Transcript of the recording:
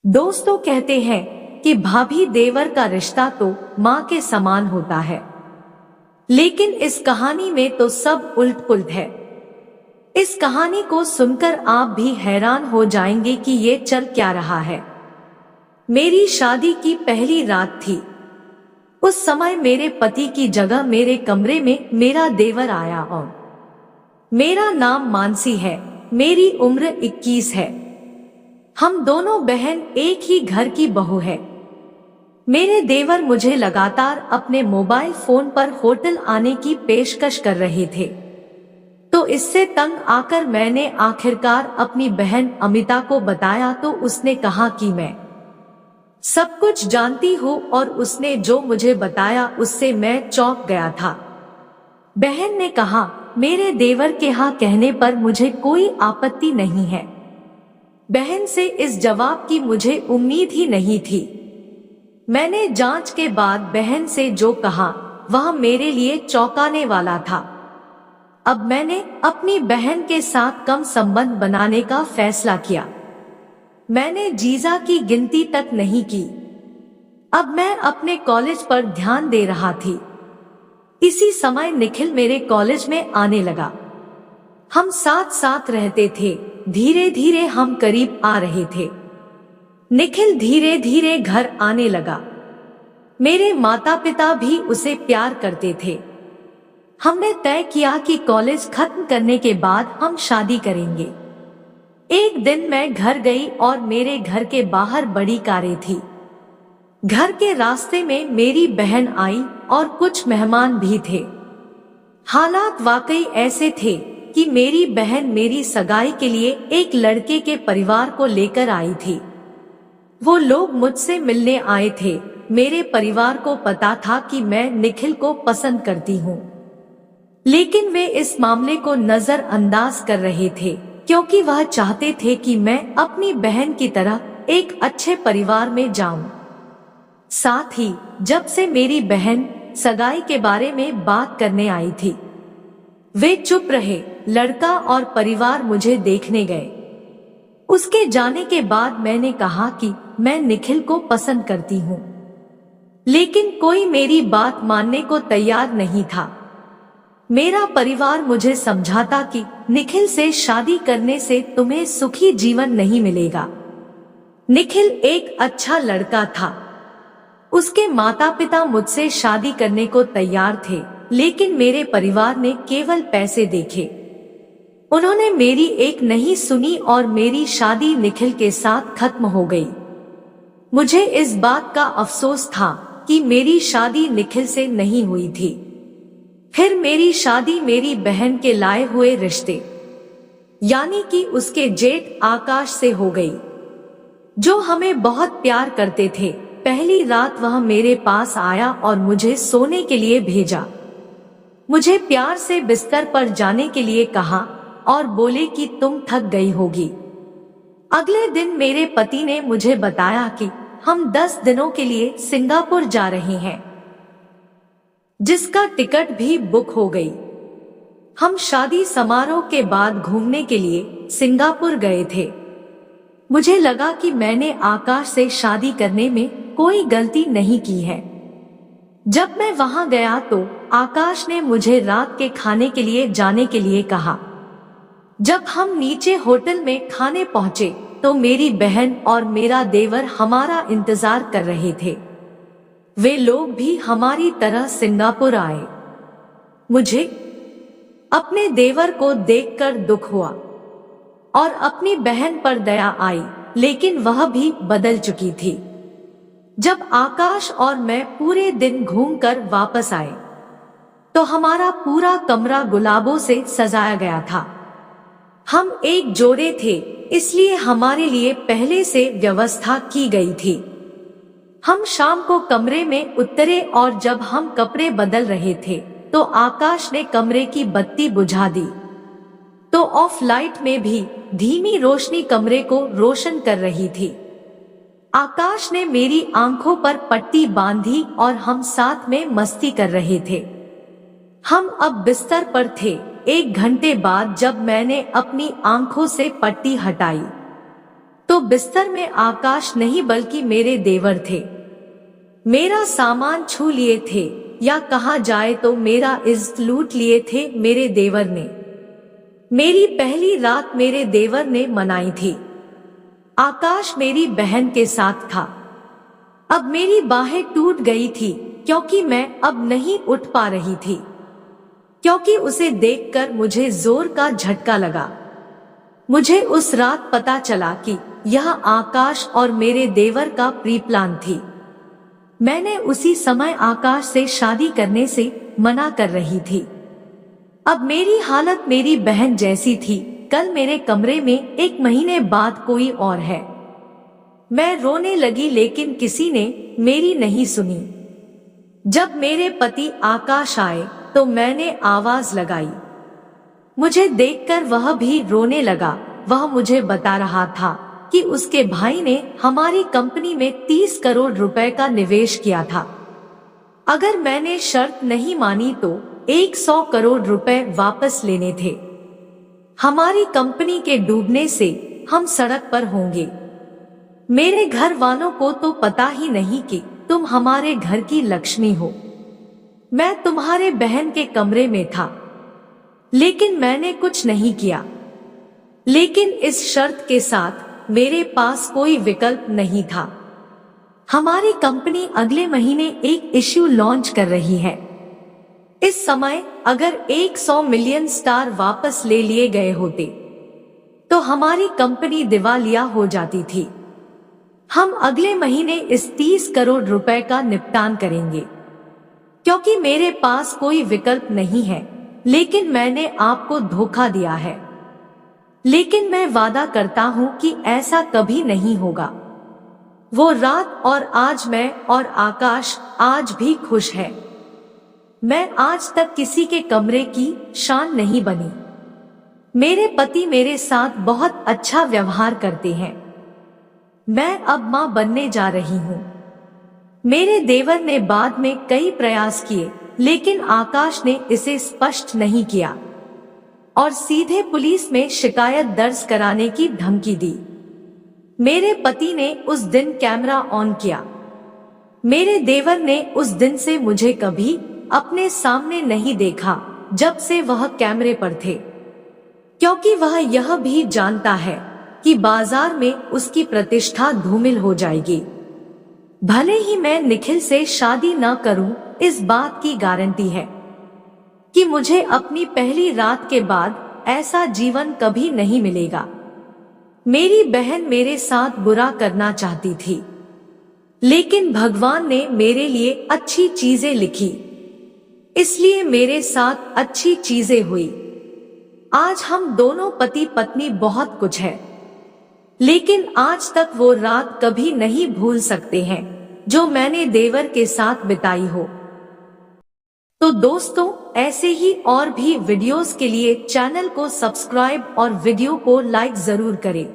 दोस्तों कहते हैं कि भाभी देवर का रिश्ता तो माँ के समान होता है, लेकिन इस कहानी में तो सब उल्ट पुल्ट है। इस कहानी को सुनकर आप भी हैरान हो जाएंगे कि ये चल क्या रहा है। मेरी शादी की पहली रात थी। उस समय मेरे पति की जगह मेरे कमरे में मेरा देवर आया और मेरा नाम मानसी है, मेरी उम्र 21 है। हम दोनों बहन एक ही घर की बहू है। मेरे देवर मुझे लगातार अपने मोबाइल फोन पर होटल आने की पेशकश कर रहे थे, तो इससे तंग आकर मैंने आखिरकार अपनी बहन अमिता को बताया, तो उसने कहा कि मैं सब कुछ जानती हूँ और उसने जो मुझे बताया उससे मैं चौंक गया था। बहन ने कहा, मेरे देवर के हाँ कहने पर मुझे कोई आपत्ति नहीं है। बहन से इस जवाब की मुझे उम्मीद ही नहीं थी। मैंने जांच के बाद बहन से जो कहा वह मेरे लिए चौंकाने वाला था। अब मैंने अपनी बहन के साथ कम संबंध बनाने का फैसला किया। मैंने जीजा की गिनती तक नहीं की। अब मैं अपने कॉलेज पर ध्यान दे रहा थी। इसी समय निखिल मेरे कॉलेज में आने लगा। हम साथ साथ रहते थे। धीरे धीरे हम करीब आ रहे थे। निखिल धीरे धीरे घर आने लगा। मेरे माता पिता भी उसे प्यार करते थे। हमने तय किया कि कॉलेज खत्म करने के बाद हम शादी करेंगे। एक दिन मैं घर गई और मेरे घर के बाहर बड़ी कारें थी। घर के रास्ते में मेरी बहन आई और कुछ मेहमान भी थे। हालात वाकई ऐसे थे कि मेरी बहन मेरी सगाई के लिए एक लड़के के परिवार को लेकर आई थी। वो लोग मुझसे मिलने आए थे। मेरे परिवार को पता था कि मैं निखिल को पसंद करती हूँ, लेकिन वे इस मामले को नजरअंदाज कर रहे थे, क्योंकि वह चाहते थे कि मैं अपनी बहन की तरह एक अच्छे परिवार में जाऊं। साथ ही जब से मेरी बहन सगाई के बारे में बात करने आई थी, वे चुप रहे। लड़का और परिवार मुझे देखने गए। उसके जाने के बाद मैंने कहा कि मैं निखिल को पसंद करती हूँ, लेकिन कोई मेरी बात मानने को तैयार नहीं था। मेरा परिवार मुझे समझाता कि निखिल से शादी करने से तुम्हें सुखी जीवन नहीं मिलेगा। निखिल एक अच्छा लड़का था। उसके माता पिता मुझसे शादी करने को तैयार थे, लेकिन मेरे परिवार ने केवल पैसे देखे। उन्होंने मेरी एक नहीं सुनी और मेरी शादी निखिल के साथ खत्म हो गई। मुझे इस बात का अफसोस था कि मेरी शादी निखिल से नहीं हुई थी। फिर मेरी शादी मेरी बहन के लाए हुए रिश्ते यानी कि उसके जेठ आकाश से हो गई, जो हमें बहुत प्यार करते थे। पहली रात वह मेरे पास आया और मुझे सोने के लिए भेजा। मुझे प्यार से बिस्तर पर जाने के लिए कहा और बोले कि तुम थक गई होगी। अगले दिन मेरे पति ने मुझे बताया कि हम 10 दिनों के लिए सिंगापुर जा रहे हैं, जिसका टिकट भी बुक हो गई। हम शादी समारोह के बाद घूमने के लिए सिंगापुर गए थे। मुझे लगा कि मैंने आकाश से शादी करने में कोई गलती नहीं की है। जब मैं वहां गया तो आकाश ने मुझे रात के खाने के लिए जाने के लिए कहा। जब हम नीचे होटल में खाने पहुंचे तो मेरी बहन और मेरा देवर हमारा इंतजार कर रहे थे। वे लोग भी हमारी तरह सिंगापुर आए। मुझे अपने देवर को देखकर दुख हुआ और अपनी बहन पर दया आई, लेकिन वह भी बदल चुकी थी। जब आकाश और मैं पूरे दिन घूमकर वापस आए तो हमारा पूरा कमरा गुलाबों से सजाया गया था। हम एक जोड़े थे, इसलिए हमारे लिए पहले से व्यवस्था की गई थी। हम शाम को कमरे में उतरे और जब हम कपड़े बदल रहे थे तो आकाश ने कमरे की बत्ती बुझा दी, तो ऑफ लाइट में भी धीमी रोशनी कमरे को रोशन कर रही थी। आकाश ने मेरी आंखों पर पट्टी बांधी और हम साथ में मस्ती कर रहे थे। हम अब बिस्तर पर थे। 1 घंटे बाद जब मैंने अपनी आंखों से पट्टी हटाई तो तो बिस्तर में आकाश नहीं बल्कि मेरे देवर थे। मेरा सामान छू लिए थे, या कहा जाए तो मेरा इज्जत लूट लिए थे मेरे देवर ने। मेरी पहली रात मेरे देवर ने मनाई थी। आकाश मेरी बहन के साथ था। अब मेरी बाहें टूट गई थी, क्योंकि मैं अब नहीं उठ पा रही थी, क्योंकि उसे देखकर मुझे जोर का झटका लगा। मुझे उस रात पता चला कि यह आकाश और मेरे देवर का प्री प्लान थी। मैंने उसी समय आकाश से शादी करने से मना कर रही थी। अब मेरी हालत मेरी बहन जैसी थी। कल मेरे कमरे में 1 महीने बाद कोई और है। मैं रोने लगी, लेकिन किसी ने मेरी नहीं सुनी। जब मेरे पति आकाश आए तो मैंने आवाज लगाई। मुझे देखकर वह भी रोने लगा। वह मुझे बता रहा था कि उसके भाई ने हमारी कंपनी में 30 करोड़ रुपए का निवेश किया था। अगर मैंने शर्त नहीं मानी तो 100 करोड़ रुपए वापस लेने थे। हमारी कंपनी के डूबने से हम सड़क पर होंगे। मेरे घर वालों को तो पता ही नहीं कि तुम हमारे घर की लक्ष्मी हो। मैं तुम्हारे बहन के कमरे में था, लेकिन मैंने कुछ नहीं किया। लेकिन इस शर्त के साथ मेरे पास कोई विकल्प नहीं था। हमारी कंपनी अगले महीने एक इश्यू लॉन्च कर रही है। इस समय अगर 100 मिलियन स्टार वापस ले लिए गए होते तो हमारी कंपनी दिवालिया हो जाती थी। हम अगले महीने इस 30 करोड़ रुपए का निपटान करेंगे, क्योंकि मेरे पास कोई विकल्प नहीं है। लेकिन मैंने आपको धोखा दिया है, लेकिन मैं वादा करता हूं कि ऐसा कभी नहीं होगा। वो रात और आज मैं और आकाश आज भी खुश है। मैं आज तक किसी के कमरे की शान नहीं बनी। मेरे पति मेरे साथ बहुत अच्छा व्यवहार करते हैं। मैं अब मां बनने जा रही हूं। मेरे देवर ने बाद में कई प्रयास किए, लेकिन आकाश ने इसे स्पष्ट नहीं किया और सीधे पुलिस में शिकायत दर्ज कराने की धमकी दी। मेरे पति ने उस दिन कैमरा ऑन किया। मेरे देवर ने उस दिन से मुझे कभी अपने सामने नहीं देखा जब से वह कैमरे पर थे, क्योंकि वह यह भी जानता है कि बाजार में उसकी प्रतिष्ठा धूमिल हो जाएगी। भले ही मैं निखिल से शादी न करूं, इस बात की गारंटी है कि मुझे अपनी पहली रात के बाद ऐसा जीवन कभी नहीं मिलेगा। मेरी बहन मेरे साथ बुरा करना चाहती थी, लेकिन भगवान ने मेरे लिए अच्छी चीजें लिखी, इसलिए मेरे साथ अच्छी चीजें हुई। आज हम दोनों पति पत्नी बहुत कुछ है, लेकिन आज तक वो रात कभी नहीं भूल सकते हैं जो मैंने देवर के साथ बिताई हो। तो दोस्तों, ऐसे ही और भी वीडियोस के लिए चैनल को सब्सक्राइब और वीडियो को लाइक जरूर करें।